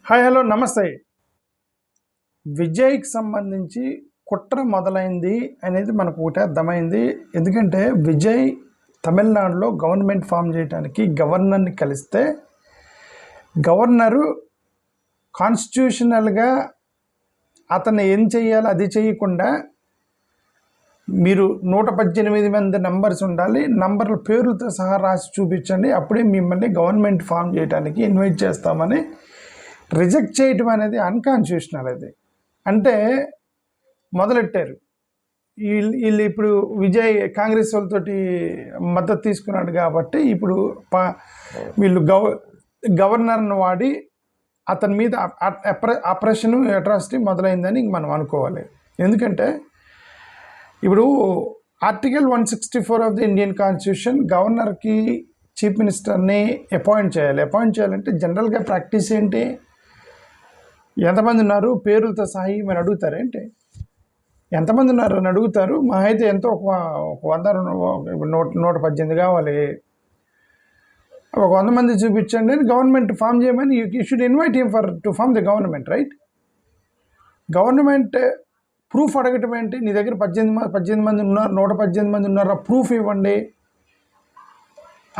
Hi hello నమస్తే. విజయ్కి సంబంధించి కుట్ర మొదలైంది అనేది మనకు ఒకటి అర్థమైంది. ఎందుకంటే విజయ్ తమిళనాడులో గవర్నమెంట్ ఫామ్ చేయడానికి గవర్నర్ని కలిస్తే గవర్నరు కాన్స్టిట్యూషనల్గా అతను ఏం చేయాలో అది చేయకుండా మీరు 118 మంది నంబర్స్ ఉండాలి, నంబర్ల పేర్లతో సహా రాసి చూపించండి, అప్పుడే మిమ్మల్ని గవర్నమెంట్ ఫామ్ చేయడానికి ఇన్వైట్ చేస్తామని రిజెక్ట్ చేయటం అనేది అన్కాన్స్టిట్యూషనల్. అది అంటే మొదలెట్టారు వీళ్ళు. ఇప్పుడు విజయ్ కాంగ్రెస్ వాళ్ళతోటి మద్దతు తీసుకున్నాడు కాబట్టి ఇప్పుడు వీళ్ళు గవర్నర్ను వాడి అతని మీద ఆపరేషన్ అట్రాసిటీ మొదలైందని మనం అనుకోవాలి. ఎందుకంటే ఇప్పుడు article 164 of the Indian constitution గవర్నర్కి చీఫ్ మినిస్టర్ని అపాయింట్ చేయాలి. అపాయింట్ చేయాలంటే జనరల్గా ప్రాక్టీస్ ఏంటి, ఎంతమంది ఉన్నారు పేర్లతో సహా మీరు అడుగుతారేంటి, ఎంతమంది ఉన్నారు అని అడుగుతారు. మా అయితే ఎంతో ఒక 118 కావాలి, ఒక 100 మంది చూపించండి అని గవర్నమెంట్ ఫామ్ చేయమని you should invite him for to form the government, right? Government proof అడగటం ఏంటి? నీ దగ్గర 18 మంది ఉన్నారు, 118 మంది ఉన్నారు, ప్రూఫ్ ఇవ్వండి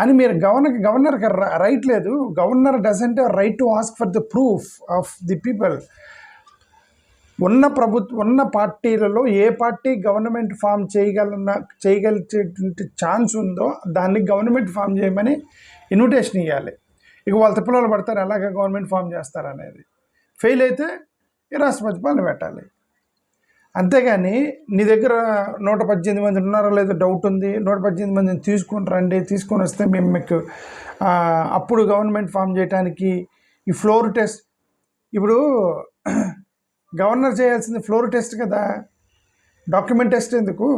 అని మీరు గవర్నర్కి రైట్ లేదు. Governor doesn't right to ask for the proof of the people. ఉన్న పార్టీలలో ఏ పార్టీ గవర్నమెంట్ ఫామ్ చేయగలిగే ఛాన్స్ ఉందో దాన్ని గవర్నమెంట్ ఫామ్ చేయమని ఇన్విటేషన్ ఇవ్వాలి. ఇక వాళ్ళ తిప్పలలో పడతారు ఎలాగ గవర్నమెంట్ ఫామ్ చేస్తారనేది. ఫెయిల్ అయితే రాష్ట్రపతి పాలన పెట్టాలి. అంతేగాని నీ దగ్గర 118 మంది ఉన్నారో లేదో డౌట్ ఉంది, 118 మందిని తీసుకొని వస్తే మేము మీకు అప్పుడు గవర్నమెంట్ ఫామ్ చేయడానికి ఈ ఫ్లోర్ టెస్ట్. ఇప్పుడు గవర్నర్ చేయాల్సింది ఫ్లోర్ టెస్ట్ కదా, డాక్యుమెంట్ టెస్ట్ ఎందుకు?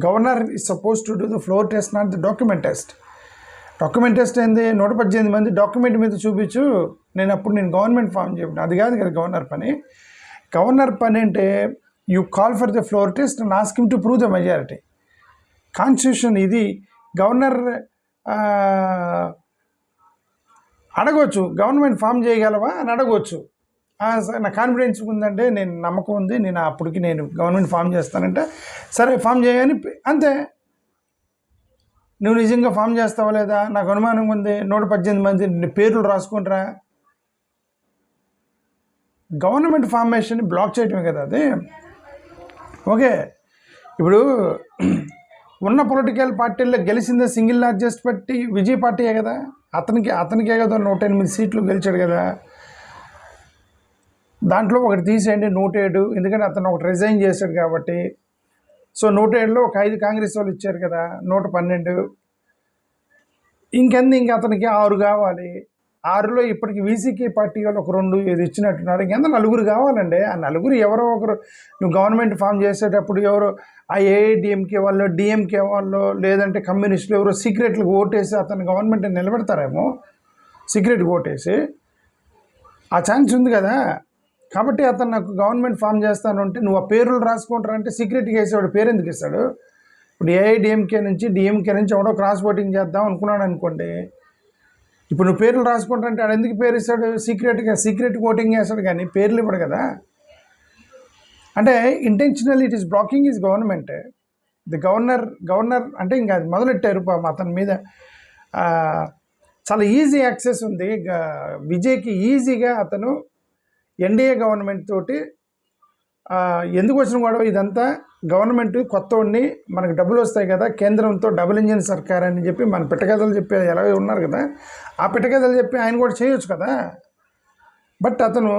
Governor is suppose to do the floor test, not the document test. Document test ఏంది? 118 మంది డాక్యుమెంట్ మీద చూపించు, నేను గవర్నమెంట్ ఫామ్ చేయను. అది కాదు కదా గవర్నర్ పని. గవర్నర్ పని అంటే you call for the floor test and ask him to prove the majority. Constitution ఇది. గవర్నర్ అడగవచ్చు, గవర్నమెంట్ ఫామ్ చేయగలవా అని అడగవచ్చు. నా కాన్ఫిడెన్స్ ఉందంటే, నేను నమ్మకం ఉంది, నేను గవర్నమెంట్ ఫామ్ చేస్తానంటే సరే ఫామ్ చేయని అంతే. నువ్వు నిజంగా ఫామ్ చేస్తావా లేదా నాకు అనుమానం ఉంది, 118 మంది పేర్లు రాసుకుంటారా. గవర్నమెంట్ ఫార్మేషన్ బ్లాక్ చేయటమే కదా అది. ఓకే, ఇప్పుడు ఉన్న పొలిటికల్ పార్టీల్లో గెలిచిందే సింగిల్ లార్జెస్ట్ పార్టీ విజయ్ పార్టీయే కదా. అతనికే కదా 108 సీట్లు గెలిచాడు కదా. దాంట్లో ఒకటి తీసేయండి 107, ఎందుకంటే అతను ఒకటి రిజైన్ చేశాడు కాబట్టి. సో 107లో ఒక 5 కాంగ్రెస్ వాళ్ళు ఇచ్చారు కదా, 112. ఇంకా అతనికి 6 కావాలి. 6లో ఇప్పటికి వీసీకే పార్టీ వాళ్ళు ఒక 2 ఇది ఇచ్చినట్టున్నారు. ఇంకెంత 4 కావాలండి. ఆ 4 ఎవరో ఒకరు నువ్వు గవర్నమెంట్ ఫామ్ చేసేటప్పుడు ఎవరో ఆ ఏఐడిఎంకే వాళ్ళు, డిఎంకే వాళ్ళు, లేదంటే కమ్యూనిస్టులు ఎవరో సీక్రెట్లకు ఓటేసి అతను గవర్నమెంట్ నిలబెడతారేమో. సీక్రెట్గా ఓటేసి ఆ ఛాన్స్ ఉంది కదా. కాబట్టి అతను నాకు గవర్నమెంట్ ఫామ్ చేస్తాను అంటే నువ్వు ఆ పేర్లు రాసుకుంటారంటే సీక్రెట్గా వేసేవాడు పేరు ఎందుకు ఇస్తాడు? ఇప్పుడు ఏఐడిఎంకే నుంచి డిఎంకే నుంచి ఎవడో క్రాస్ ఓటింగ్ చేద్దాం అనుకున్నాడు అనుకోండి, ఇప్పుడు నువ్వు పేర్లు రాసుకుంటారంటే ఆడు ఎందుకు పేరు ఇస్తాడు? సీక్రెట్ ఓటింగ్ చేస్తాడు కానీ పేర్లు ఇవ్వడు కదా. అంటే intentional it is blocking is government. The governor అంటే ఇంకా అది మొదలెట్టారు అతని మీద. చాలా ఈజీ యాక్సెస్ ఉంది విజయ్కి. ఈజీగా అతను ఎన్డీఏ గవర్నమెంట్ తోటి ఎందుకు వచ్చిన గొడవ ఇదంతా, గవర్నమెంట్ కొత్తవాడిని మనకు డబ్బులు వస్తాయి కదా, కేంద్రంతో డబుల్ ఇంజిన్ సర్కార్ అని చెప్పి మన పిట్టకథలు చెప్పి ఎలాగో ఉన్నారు కదా, ఆ పిట్టకథలు చెప్పి ఆయన కూడా చేయొచ్చు కదా. బట్ అతను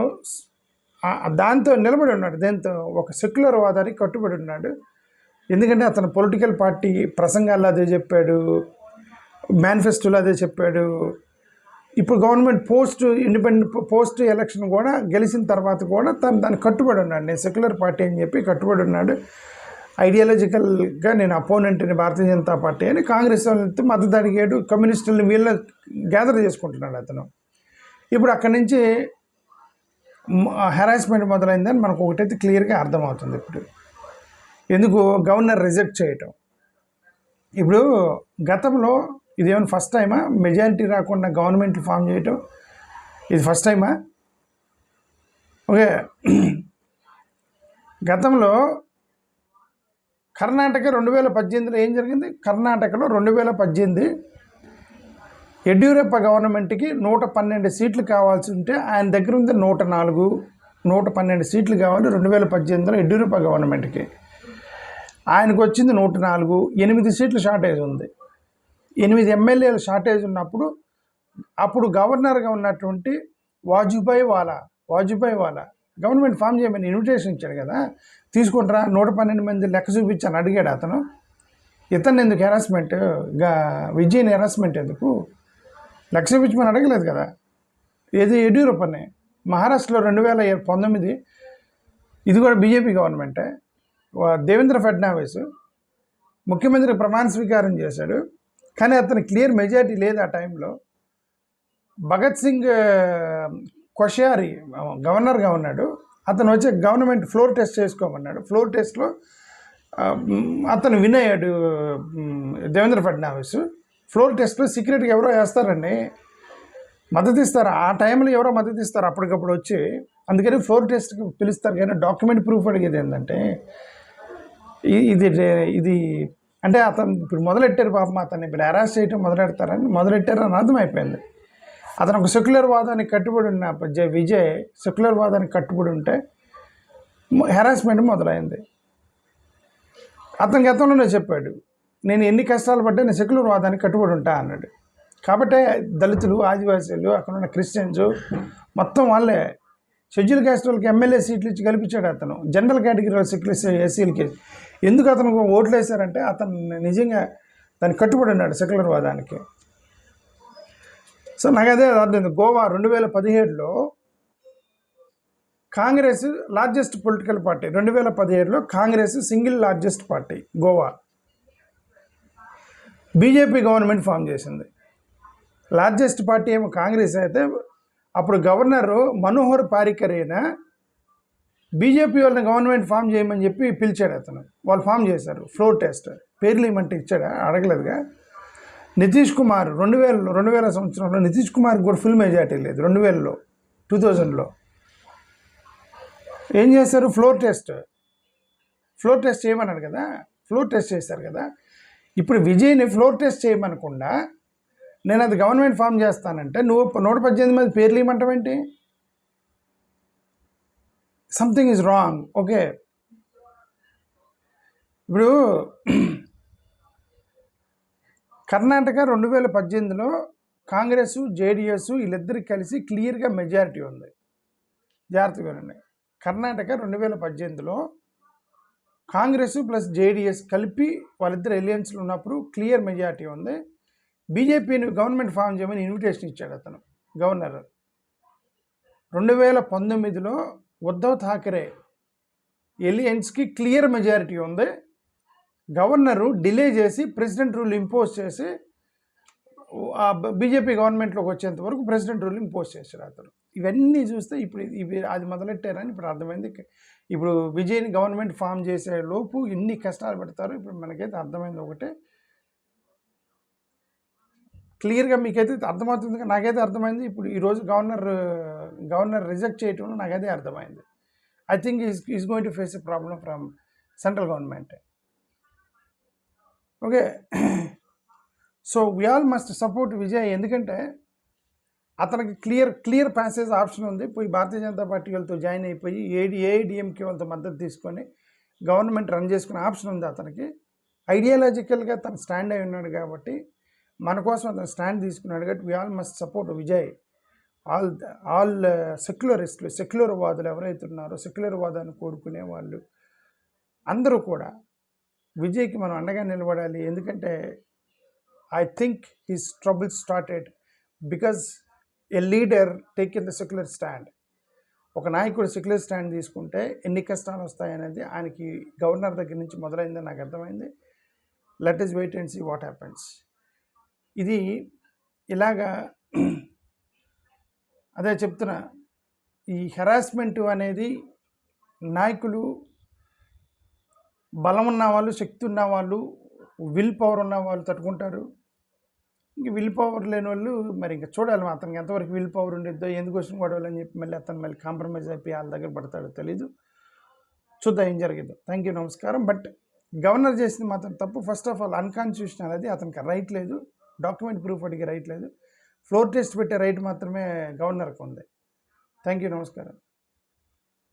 దాంతో నిలబడి ఉన్నాడు, దేంతో ఒక సెక్యులర్ వాదానికి కట్టుబడి ఉన్నాడు. ఎందుకంటే అతను పొలిటికల్ పార్టీ ప్రసంగాల్లో అదే చెప్పాడు, మేనిఫెస్టోలో అదే చెప్పాడు. ఇప్పుడు గవర్నమెంట్ పోస్ట్ ఎలక్షన్ కూడా గెలిచిన తర్వాత కూడా దానికి కట్టుబడి ఉన్నాడు. నేను సెక్యులర్ పార్టీ అని చెప్పి కట్టుబడి ఉన్నాడు. ఐడియాలజికల్గా నేను అపోనెంట్ని భారతీయ జనతా పార్టీ అని కాంగ్రెస్ వాళ్ళతో మద్దతు అడిగాడు. కమ్యూనిస్టులను వీళ్ళ గ్యాదర్ చేసుకుంటున్నాడు అతను. ఇప్పుడు అక్కడి నుంచి హెరాస్మెంట్ మొదలైందని మనకు ఒకటైతే క్లియర్గా అర్థమవుతుంది. ఇప్పుడు ఎందుకు గవర్నర్ రిజెక్ట్ చేయటం? ఇప్పుడు గతంలో ఇదేమైనా ఫస్ట్ టైమా మెజారిటీ రాకుండా గవర్నమెంట్ ఫామ్ చేయటం? ఇది ఫస్ట్ టైమా? ఓకే. గతంలో కర్ణాటక 2018లో ఏం జరిగింది? కర్ణాటకలో 2018 యడ్యూరప్ప గవర్నమెంట్కి 112 సీట్లు కావాల్సి ఉంటే ఆయన దగ్గర ఉంది 104, 112 సీట్లు కావాలి 2018లో యడ్యూరప్ప గవర్నమెంట్కి. ఆయనకు వచ్చింది 104, 8 సీట్లు షార్టేజ్ ఉంది. 8 ఎమ్మెల్యేలు షార్టేజ్ ఉన్నప్పుడు అప్పుడు గవర్నర్గా ఉన్నటువంటి వాజుభాయ్ వాలా గవర్నమెంట్ ఫామ్ చేయమని ఇన్విటేషన్ ఇచ్చాడు కదా, తీసుకుంటారా 112 మంది లెక్క చూపించాను అడిగాడు అతను. ఇతను ఎందుకు హెరాస్మెంట్, విజయ్ని హెరాస్మెంట్ ఎందుకు లెక్క చూపించమని అడగలేదు కదా. ఏది యడ్యూరప్పని మహారాష్ట్రలో 2019 ఇది కూడా బీజేపీ గవర్నమెంటే. దేవేంద్ర ఫడ్నవీస్ ముఖ్యమంత్రి ప్రమాణ స్వీకారం చేశాడు, కానీ అతను క్లియర్ మెజారిటీ లేదు ఆ టైంలో. భగత్ సింగ్ కొషియారి గవర్నర్గా ఉన్నాడు, అతను వచ్చి గవర్నమెంట్ ఫ్లోర్ టెస్ట్ చేసుకోమన్నాడు. ఫ్లోర్ టెస్ట్లో అతను విన్ అయ్యాడు దేవేంద్ర ఫడ్నవీస్. ఫ్లోర్ టెస్ట్లో సీక్రెట్గా ఎవరో వేస్తారండి, మద్దతు ఇస్తారు. ఆ టైంలో ఎవరో మద్దతు ఇస్తారు అప్పటికప్పుడు వచ్చి, అందుకని ఫ్లోర్ టెస్ట్కి పిలుస్తారు. కానీ డాక్యుమెంట్ ప్రూఫ్ అడిగేది ఏంటంటే ఇది అంటే అతను ఇప్పుడు మొదలెట్టారు పాపం, అతన్ని ఇప్పుడు అరెస్ట్ చేయటం మొదలెట్టారని అర్థమైపోయింది. అతను ఒక సెక్యులర్ వాదానికి కట్టుబడి ఉన్న విజయ్ సెక్యులర్ వాదానికి కట్టుబడి ఉంటే హెరాస్మెంట్ మొదలైంది. అతను గతంలోనే చెప్పాడు, నేను ఎన్ని కష్టాలు పడ్డా నేను సెక్యులర్ వాదానికి కట్టుబడి ఉంటా అన్నాడు. కాబట్టి దళితులు, ఆదివాసీలు, అక్కడ ఉన్న క్రిస్టియన్స్ మొత్తం వాళ్ళే షెడ్యూల్ క్యాస్ట్ వాళ్ళకి ఎమ్మెల్యే సీట్లు ఇచ్చి కల్పించాడు అతను. జనరల్ కేటగిరీలో ఎస్సీలకి ఎందుకు అతను ఓట్లు వేశారంటే అతను నిజంగా దానికి కట్టుబడి ఉన్నాడు సెక్యులర్ వాదానికి. సో నాకు అదే అర్థం. గోవా 2017లో కాంగ్రెస్ లార్జెస్ట్ పొలిటికల్ పార్టీ. 2017లో Congress single largest party Goa. BJP government form చేసింది. లార్జెస్ట్ పార్టీ ఏమో కాంగ్రెస్ అయితే అప్పుడు గవర్నరు మనోహర్ పారికర్ అయినా బీజేపీ వాళ్ళని గవర్నమెంట్ ఫామ్ చేయమని చెప్పి పిలిచాడు అతను. వాళ్ళు ఫామ్ చేశారు. ఫ్లోర్ టెస్ట్ పేర్లు ఇవ్వమంటే ఇచ్చాడా? అడగలేదుగా. నితీష్ కుమార్ 2000 సంవత్సరంలో నితీష్ కుమార్కి కూడా ఫుల్ మెజార్టీ లేదు. 2000లో ఏం చేశారు? ఫ్లోర్ టెస్ట్ చేయమన్నాడు కదా, ఫ్లోర్ టెస్ట్ చేశారు కదా. ఇప్పుడు విజయ్ని ఫ్లోర్ టెస్ట్ చేయమనకుండా నేను అది గవర్నమెంట్ ఫామ్ చేస్తానంటే నువ్వు 118 మంది పేర్లు ఇవ్వమంటావేంటి? Something is wrong. ఓకే, ఇప్పుడు కర్ణాటక 2018లో కాంగ్రెస్, జేడిఎస్ వీళ్ళిద్దరికి కలిసి క్లియర్గా మెజారిటీ ఉంది. జాగ్రత్తగా వినండి. కర్ణాటక 2018లో కాంగ్రెస్ ప్లస్ జేడిఎస్ కలిపి వాళ్ళిద్దరు ఎలియన్స్లో ఉన్నప్పుడు క్లియర్ మెజారిటీ ఉంది. బీజేపీని గవర్నమెంట్ ఫామ్ చేయమని ఇన్విటేషన్ ఇచ్చాడు అతను గవర్నర్. 2019లో ఉద్ధవ్ ఠాకరే ఎలియన్స్కి క్లియర్ మెజారిటీ ఉంది. గవర్నరు డిలే చేసి ప్రెసిడెంట్ రూల్ ఇంపోజ్ చేసి బీజేపీ గవర్నమెంట్లోకి వచ్చేంత వరకు ప్రెసిడెంట్ రూల్ ఇంపోజ్ చేశాడు అతను. ఇవన్నీ చూస్తే ఇప్పుడు అది మొదలెట్టారని ఇప్పుడు అర్థమైంది. ఇప్పుడు విజయ్ని గవర్నమెంట్ ఫామ్ చేసే లోపు ఎన్ని కష్టాలు పెడతారో ఇప్పుడు మనకైతే అర్థమైంది. ఒకటే క్లియర్గా మీకైతే అర్థమవుతుంది. నాకైతే అర్థమైంది. ఇప్పుడు ఈరోజు గవర్నర్ రిజెక్ట్ చేయటంలో నాకైతే అర్థమైంది. I think is going to face a problem from central government. Okay, so we all must support Vijay. ఎందుకంటే అతనికి క్లియర్ ప్యాసేజ్ ఆప్షన్ ఉంది. పోయి భారతీయ జనతా పార్టీ వాళ్ళతో జాయిన్ అయిపోయి ఏఐడిఎంకే వాళ్ళతో మద్దతు తీసుకొని గవర్నమెంట్ రన్ చేసుకునే ఆప్షన్ ఉంది అతనికి. ఐడియాలజికల్గా తను స్టాండ్ అయి ఉన్నాడు కాబట్టి, మన కోసం అతను స్టాండ్ తీసుకున్నాడు కాబట్టి we all must support Vijay. All సెక్యులరిస్టులు, సెక్యులర్ వాదులు ఎవరైతే ఉన్నారో, సెక్యులర్ వాదాన్ని కోరుకునే వాళ్ళు అందరూ కూడా విజయ్కి మనం అండగా నిలబడాలి. ఎందుకంటే I think his trouble started because a leader taking the secular stand. ఒక నాయకుడు సెక్యులర్ స్టాండ్ తీసుకుంటే ఎన్ని కష్టాలు వస్తాయనేది ఆయనకి గవర్నర్ దగ్గర నుంచి మొదలైందని నాకు అర్థమైంది. Let us wait and see what happens. ఇది ఇలాగా అదే చెప్తున్నా, ఈ హెరాస్మెంట్ అనేది నాయకులు, బలం ఉన్న వాళ్ళు, శక్తి ఉన్న వాళ్ళు, విల్ పవర్ ఉన్న వాళ్ళు తట్టుకుంటారు. ఇంక విల్ పవర్ లేని వాళ్ళు మరి ఇంకా చూడాలి అతనికి ఎంతవరకు విల్ పవర్ ఉండిద్దో, ఎందుకోసం గొడవలు అని చెప్పి మళ్ళీ అతను మళ్ళీ కాంప్రమైజ్ అయిపోయి వాళ్ళ దగ్గర పడతాడో తెలీదు. చూద్దాం ఏం జరిగిద్దో. థ్యాంక్ యూ, నమస్కారం. బట్ గవర్నర్ చేసింది మాత్రం తప్పు. ఫస్ట్ ఆఫ్ ఆల్ అన్కాన్స్టిట్యూషనల్, అది అతనికి రైట్ లేదు. డాక్యుమెంట్ ప్రూఫ్ అడిగే రైట్ లేదు. ఫ్లోర్ టెస్ట్ పెట్టే రైట్ మాత్రమే గవర్నర్కి ఉంది. థ్యాంక్ యూ, నమస్కారం.